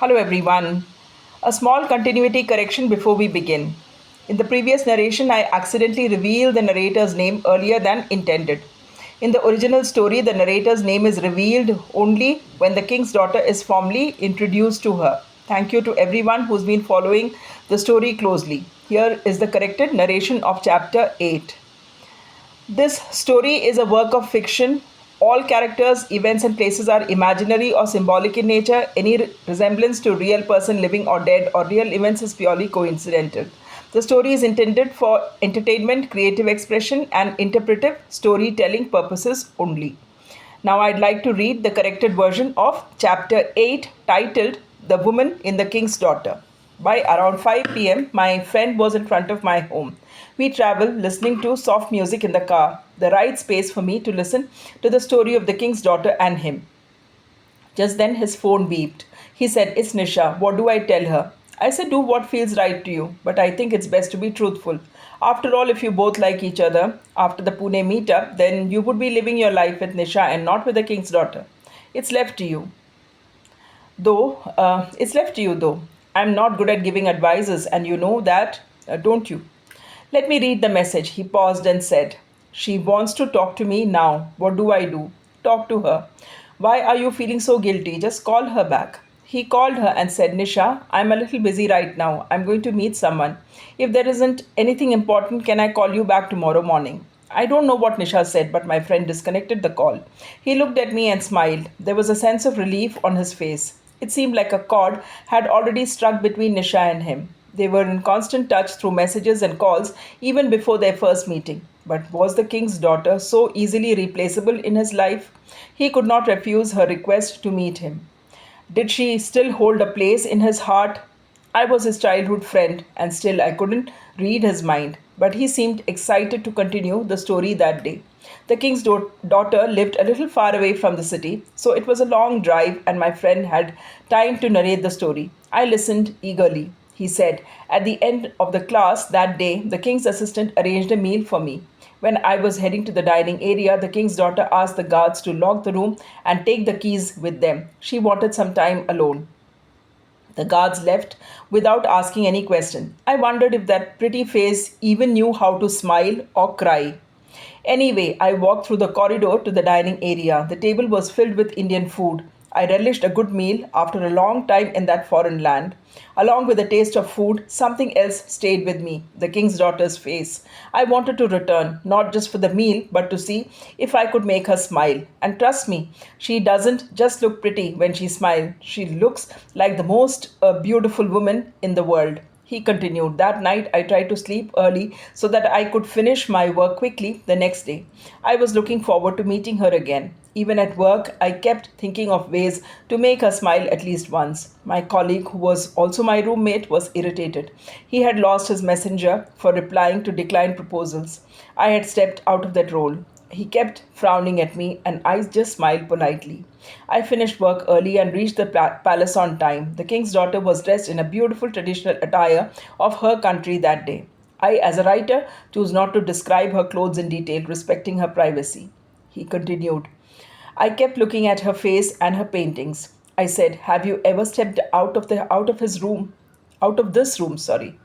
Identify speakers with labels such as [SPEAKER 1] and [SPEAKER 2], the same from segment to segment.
[SPEAKER 1] Hello everyone. A small continuity correction before we begin. In the previous narration, I accidentally revealed the narrator's name earlier than intended. In the original story, the narrator's name is revealed only when the king's daughter is formally introduced to her. Thank you to everyone who's been following the story closely. Here is the corrected narration of chapter 8. This story is a work of fiction. All characters, events, and places are imaginary or symbolic in nature. Any resemblance to real person living or dead or real events is purely coincidental. The story is intended for entertainment, creative expression, and interpretive storytelling purposes only. Now, I'd like to read the corrected version of chapter 8 titled The Woman in the King's Daughter. By around 5 pm, my friend was in front of my home. We traveled listening to soft music in the car, the right space for me to listen to the story of the king's daughter and him. Just then his phone beeped. He said, "It's Nisha. What do I tell her?" I said, "Do what feels right to you, but I think it's best to be truthful. After all, if you both like each other after the Pune meetup, then you would be living your life with Nisha and not with the king's daughter. It's left to you. It's left to you though. I'm not good at giving advices, and you know that, don't you?" "Let me read the message." He paused and said, "She wants to talk to me now. What do I do?" "Talk to her." "Why are you feeling so guilty? Just call her back." He called her and said, "Nisha, I'm a little busy right now. I'm going to meet someone. If there isn't anything important, can I call you back tomorrow morning?" I don't know what Nisha said, but my friend disconnected the call. He looked at me and smiled. There was a sense of relief on his face. It seemed like a chord had already struck between Nisha and him. They were in constant touch through messages and calls even before their first meeting. But was the king's daughter so easily replaceable in his life? He could not refuse her request to meet him. Did she still hold a place in his heart? I was his childhood friend, and still I couldn't read his mind, but he seemed excited to continue the story that day. The king's daughter lived a little far away from the city, so it was a long drive, and my friend had time to narrate the story. I listened eagerly. He said, "At the end of the class that day, the king's assistant arranged a meal for me. When I was heading to the dining area, the king's daughter asked the guards to lock the room and take the keys with them. She wanted some time alone. The guards left without asking any question. I wondered if that pretty face even knew how to smile or cry. Anyway, I walked through the corridor to the dining area. The table was filled with Indian food. I relished a good meal after a long time in that foreign land. Along with the taste of food, something else stayed with me, the king's daughter's face. I wanted to return, not just for the meal, but to see if I could make her smile. And trust me, she doesn't just look pretty when she smiles, she looks like the most beautiful woman in the world. He continued, "That night I tried to sleep early so that I could finish my work quickly the next day. I was looking forward to meeting her again. Even at work, I kept thinking of ways to make her smile at least once. My colleague, who was also my roommate, was irritated. He had lost his messenger for replying to declined proposals. I had stepped out of that role. He kept frowning at me, and I just smiled politely. I finished work early and reached the palace on time. The king's daughter was dressed in a beautiful traditional attire of her country that day. I, as a writer, choose not to describe her clothes in detail, respecting her privacy." He continued. I kept looking at her face and her paintings. I said, "Have you ever stepped out of this room, sorry.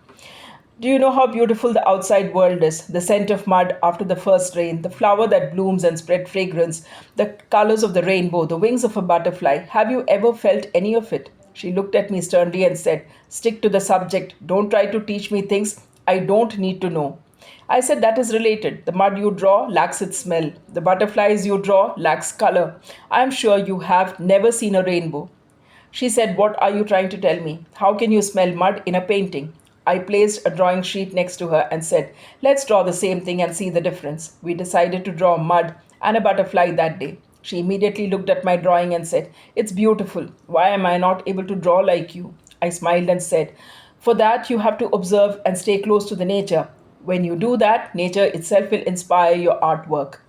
[SPEAKER 1] Do you know how beautiful the outside world is? The scent of mud after the first rain, the flower that blooms and spreads fragrance, the colors of the rainbow, the wings of a butterfly. Have you ever felt any of it?" She looked at me sternly and said, "Stick to the subject. Don't try to teach me things I don't need to know." I said, "That is related. The mud you draw lacks its smell. The butterflies you draw lacks color. I am sure you have never seen a rainbow." She said, "What are you trying to tell me? How can you smell mud in a painting?" I placed a drawing sheet next to her and said, "Let's draw the same thing and see the difference." We decided to draw mud and a butterfly that day. She immediately looked at my drawing and said, "It's beautiful. Why am I not able to draw like you?" I smiled and said, "For that, you have to observe and stay close to the nature. When you do that, nature itself will inspire your artwork."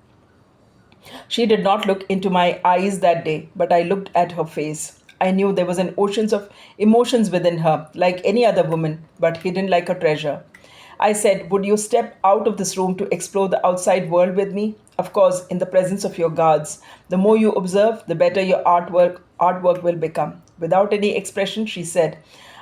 [SPEAKER 1] She did not look into my eyes that day, but I looked at her face. I knew there was an ocean of emotions within her, like any other woman, but hidden like a treasure. I said, "Would you step out of this room to explore the outside world with me? Of course, in the presence of your guards. The more you observe, the better your artwork will become." Without any expression, she said,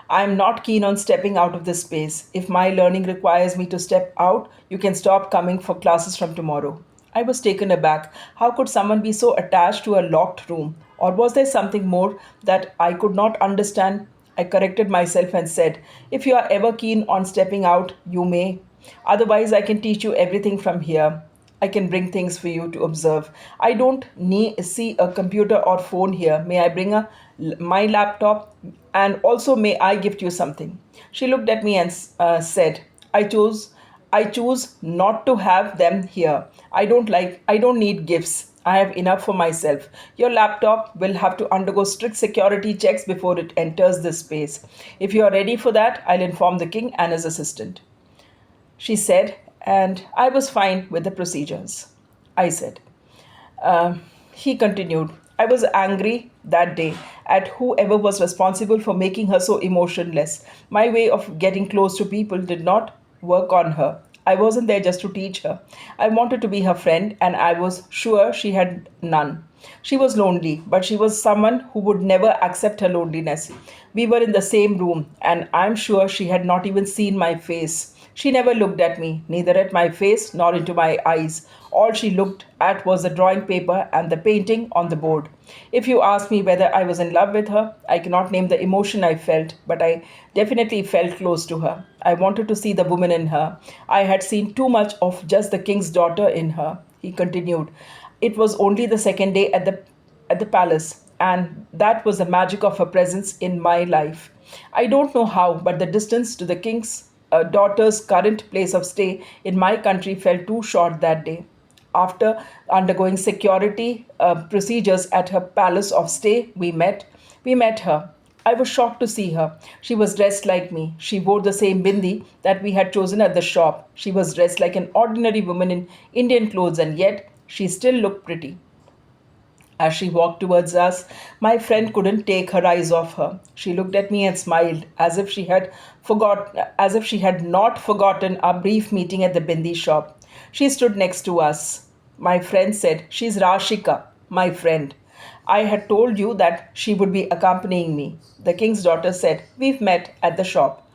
[SPEAKER 1] I am not keen on stepping out of this space. If my learning requires me to step out, you can stop coming for classes from tomorrow. I was taken aback. How could someone be so attached to a locked room? Or was there something more that I could not understand? I corrected myself and said, if you are ever keen on stepping out, you may. Otherwise, I can teach you everything from here. I can bring things for you to observe. I don't need see a computer or phone here. May I bring my laptop? And also, may I gift you something? She looked at me and said, I chose. I choose not to have them here. I don't need gifts. I have enough for myself. Your laptop will have to undergo strict security checks before it enters this space. If you are ready for that, I'll inform the king and his assistant, she said, and I was fine with the procedures. I said. Uh, he continued, I was angry that day at whoever was responsible for making her so emotionless. My way of getting close to people did not work on her. I wasn't there just to teach her. I wanted to be her friend, and I was sure she had none. She was lonely, but she was someone who would never accept her loneliness. We were in the same room, and I'm sure she had not even seen my face. She never looked at me, neither at my face nor into my eyes. All she looked at was the drawing paper and the painting on the board. If you ask me whether I was in love with her, I cannot name the emotion I felt, but I definitely felt close to her. I wanted to see the woman in her. I had seen too much of just the king's daughter in her, he continued. It was only the second day at the palace, and that was the magic of her presence in my life. I don't know how, but the distance to the king's daughter's current place of stay in my country fell too short that day. After undergoing security procedures at her palace of stay, we met her. I was shocked to see her. She was dressed like me. She wore the same bindi that we had chosen at the shop. She was dressed like an ordinary woman in Indian clothes, and yet she still looked pretty. As she walked towards us, my friend couldn't take her eyes off her. She looked at me and smiled, as if she had not forgotten our brief meeting at the bindi shop. She stood next to us. My friend said, She's Rashika, my friend. I had told you that she would be accompanying me. The king's daughter said, We've met at the shop.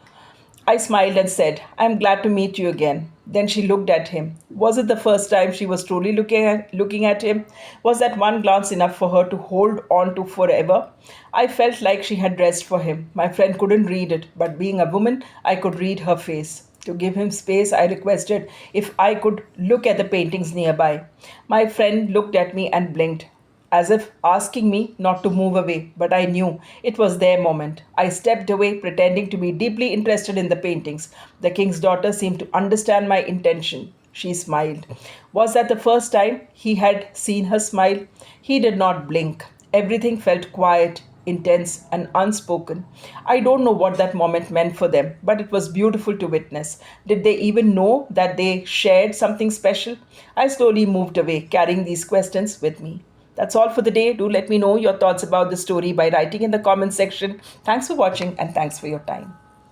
[SPEAKER 1] I smiled and said, I'm glad to meet you again. Then she looked at him. Was it the first time she was truly looking at him? Was that one glance enough for her to hold on to forever? I felt like she had dressed for him. My friend couldn't read it, but being a woman, I could read her face. To give him space, I requested if I could look at the paintings nearby. My friend looked at me and blinked, as if asking me not to move away, but I knew it was their moment. I stepped away, pretending to be deeply interested in the paintings. The king's daughter seemed to understand my intention. She smiled. Was that the first time he had seen her smile? He did not blink. Everything felt quiet, intense, and unspoken. I don't know what that moment meant for them, but it was beautiful to witness. Did they even know that they shared something special? I slowly moved away, carrying these questions with me. That's all for the day. Do let me know your thoughts about the story by writing in the comment section. Thanks for watching and thanks for your time.